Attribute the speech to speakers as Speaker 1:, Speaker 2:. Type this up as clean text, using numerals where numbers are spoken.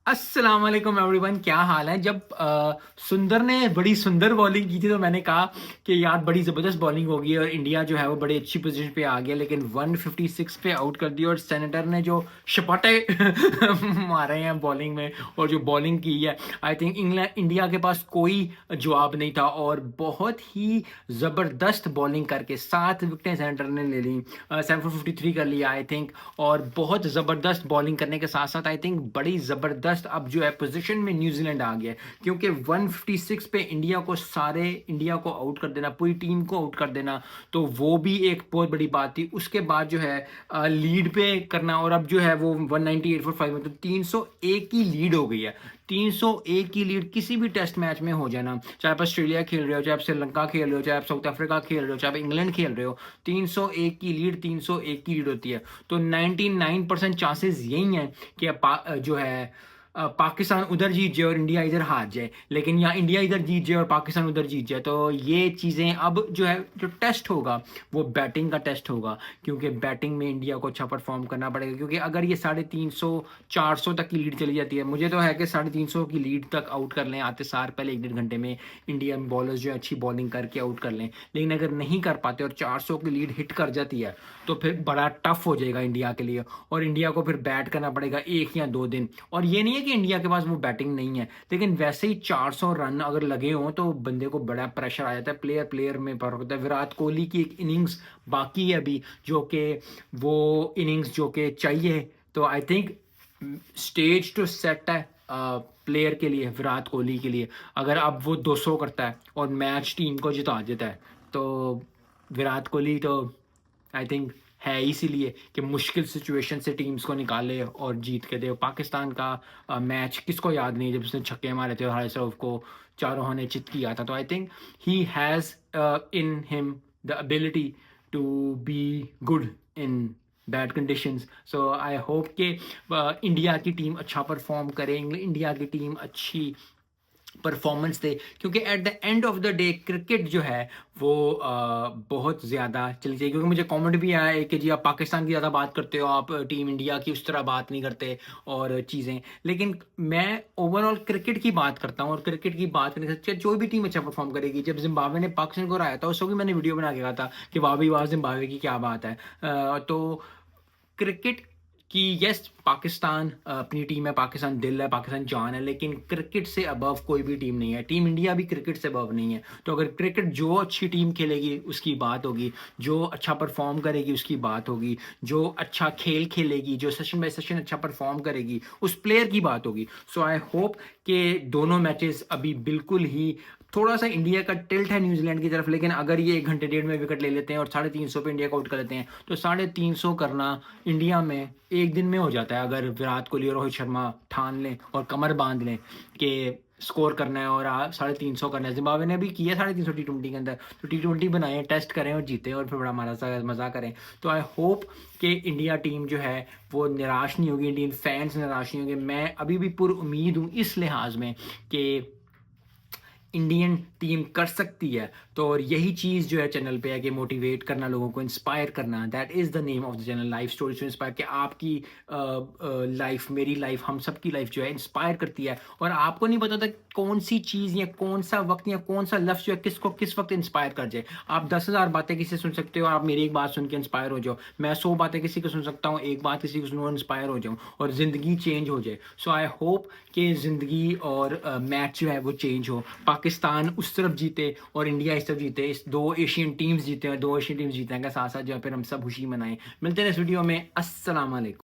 Speaker 1: अस्सलाम वालेकुम एवरीवन, क्या हाल है। जब सुंदर ने बड़ी सुंदर बॉलिंग की थी तो मैंने कहा कि यार बड़ी ज़बरदस्त बॉलिंग होगी और इंडिया जो है वो बड़ी अच्छी पोजीशन पे आ गया, लेकिन 156 पे आउट कर दिया और सेनेटर ने जो शपाटे मारे हैं बॉलिंग में और जो बॉलिंग की है, आई थिंक इंग्लैंड इंडिया के पास कोई जवाब नहीं था और बहुत ही ज़बरदस्त बॉलिंग करके 7 विकेटें सेनेटर ने ले ली। 7 for 53 कर लिया आई थिंक, और बहुत ज़बरदस्त बॉलिंग करने के साथ साथ आई थिंक बड़ी ज़बरदस्त अब जो है पोजीशन में न्यूजीलैंड आ गया है, क्योंकि 156 पे इंडिया को आउट कर देना, पूरी टीम को आउट कर देना, तो वो भी एक बहुत बड़ी बात थी। उसके बाद जो है लीड पे करना, और अब जो है वो 198 for 5 में तो 301 की लीड हो गई है। 301 की लीड किसी भी टेस्ट मैच में हो जाना, चाहे आप ऑस्ट्रेलिया खेल रहे हो, चाहे आप श्रीलंका खेल रहे हो, चाहे आप साउथ अफ्रीका खेल रहे हो, चाहे आप इंग्लैंड खेल रहे हो, 301 की लीड 301 की लीड होती है। तो 99% चांसेस यही हैं कि जो है पाकिस्तान उधर जीत जाए और इंडिया इधर हार जाए, लेकिन यहाँ इंडिया इधर जीत जाए और पाकिस्तान उधर जीत जाए। तो ये चीज़ें अब जो है, जो टेस्ट होगा वो बैटिंग का टेस्ट होगा, क्योंकि बैटिंग में इंडिया को अच्छा परफॉर्म करना पड़ेगा। क्योंकि अगर ये 350 400 तक की लीड चली जाती है, मुझे तो है कि 350 की लीड तक आउट कर लें आते सार पहले 1 1.5 घंटे में, इंडियन बॉलर्स जो है अच्छी बॉलिंग करके आउट कर लें। लेकिन अगर नहीं कर पाते और 400 की लीड हिट कर जाती है तो फिर बड़ा टफ हो जाएगा इंडिया के लिए, और इंडिया को फिर बैट करना पड़ेगा 1 या 2 दिन। और ये नहीं है कि इंडिया के पास वो बैटिंग नहीं है, लेकिन वैसे ही 400 रन अगर लगे हों तो बंदे को बड़ा प्रेशर आ जाता है, प्लेयर प्लेयर में फर्क होता है। विराट कोहली की एक इनिंग्स बाकी है अभी, जो कि वो इनिंग्स जो कि चाहिए, तो I think stage to set है प्लेयर के लिए, विराट कोहली के लिए। अगर अब वो 200 करता है और मैच टीम को जिता देता है तो विराट कोहली तो आई थिंक है इसीलिए कि मुश्किल सिचुएशन से टीम्स को निकाले और जीत के दे। पाकिस्तान का मैच किसको याद नहीं जब उसने छक्के मारे थे और हारिस को चारों ने चित किया था। तो I think he has in him the ability to be good in bad conditions. So I hope कि इंडिया की टीम अच्छा परफॉर्म करे, इंडिया की टीम अच्छी परफॉर्मेंस दे, क्योंकि at the end of the day cricket जो है वो बहुत ज़्यादा चली जाएगी। क्योंकि मुझे कमेंट भी आया है कि जी आप पाकिस्तान की ज़्यादा बात करते हो, आप टीम इंडिया की उस तरह बात नहीं करते और चीज़ें, लेकिन मैं ओवरऑल क्रिकेट की बात करता हूँ। और क्रिकेट की बात करने से जो भी टीम अच्छा परफॉर्म करेगी, जब जिम्बाब्वे ने पाकिस्तान को हराया था उस वक्त भी मैंने वीडियो बना के कहा था कि वाह भी वाह जिम्बाब्वे की क्या बात है। तो क्रिकेट कि यस पाकिस्तान अपनी टीम है, पाकिस्तान दिल है, पाकिस्तान जान है, लेकिन क्रिकेट से अबव कोई भी टीम नहीं है। टीम इंडिया भी क्रिकेट से अबव नहीं है। तो अगर क्रिकेट जो अच्छी टीम खेलेगी उसकी बात होगी, जो अच्छा परफॉर्म करेगी उसकी बात होगी, जो अच्छा खेल खेलेगी, जो सेशन बाय सेशन अच्छा परफॉर्म करेगी उस प्लेयर की बात होगी। सो आई होप कि दोनों मैचेस अभी बिल्कुल ही थोड़ा सा इंडिया का टिल्ट है न्यूजीलैंड की तरफ, लेकिन अगर ये 1 घंटे 1.5 में विकेट ले लेते हैं और 350 पे इंडिया को आउट कर लेते हैं तो 350 करना इंडिया में एक दिन में हो जाता है। अगर विराट कोहली और रोहित शर्मा ठान लें और कमर बांध लें कि स्कोर करना है और 350 करना है। जिम्बाब्वे ने भी किया 350 T20 के अंदर, तो T20 बनाएं, टेस्ट करें और जीतें और फिर बड़ा मज़ा करें। तो आई होप कि इंडिया टीम जो है वो निराश नहीं होगी, इंडियन फैंस निराश नहीं होंगे। मैं अभी भी पुर उम्मीद हूँ इस लिहाज में कि इंडियन टीम कर सकती है। तो और यही चीज़ जो है चैनल पे है कि मोटिवेट करना, लोगों को इंस्पायर करना। That is the name of the channel, life stories to inspire. कि आपकी लाइफ, मेरी लाइफ, हम सब की लाइफ जो है इंस्पायर करती है, और आपको नहीं पता था कौन सी चीज़ या कौन सा वक्त या कौन सा लफ्ज़ जो है किसको किस वक्त इंस्पायर कर जाए। आप 10,000 बातें किसी से सुन सकते हो, आप मेरी एक बात सुन के इंस्पायर हो जाओ। मैं 100 बातें किसी को सुन सकता हूँ, एक बात किसी को सुनो इंस्पायर हो जाऊँ और ज़िंदगी चेंज हो जाए। सो आई होप कि ज़िंदगी और मैच जो है वो चेंज हो, पाकिस्तान उस तरफ जीते और इंडिया इस तरफ जीते, इस दो एशियन टीम्स जीते और दो एशियन टीम्स जीतने के साथ साथ जो है फिर हम सब खुशी मनाएं। मिलते हैं इस वीडियो में। अस्सलाम वालेकुम।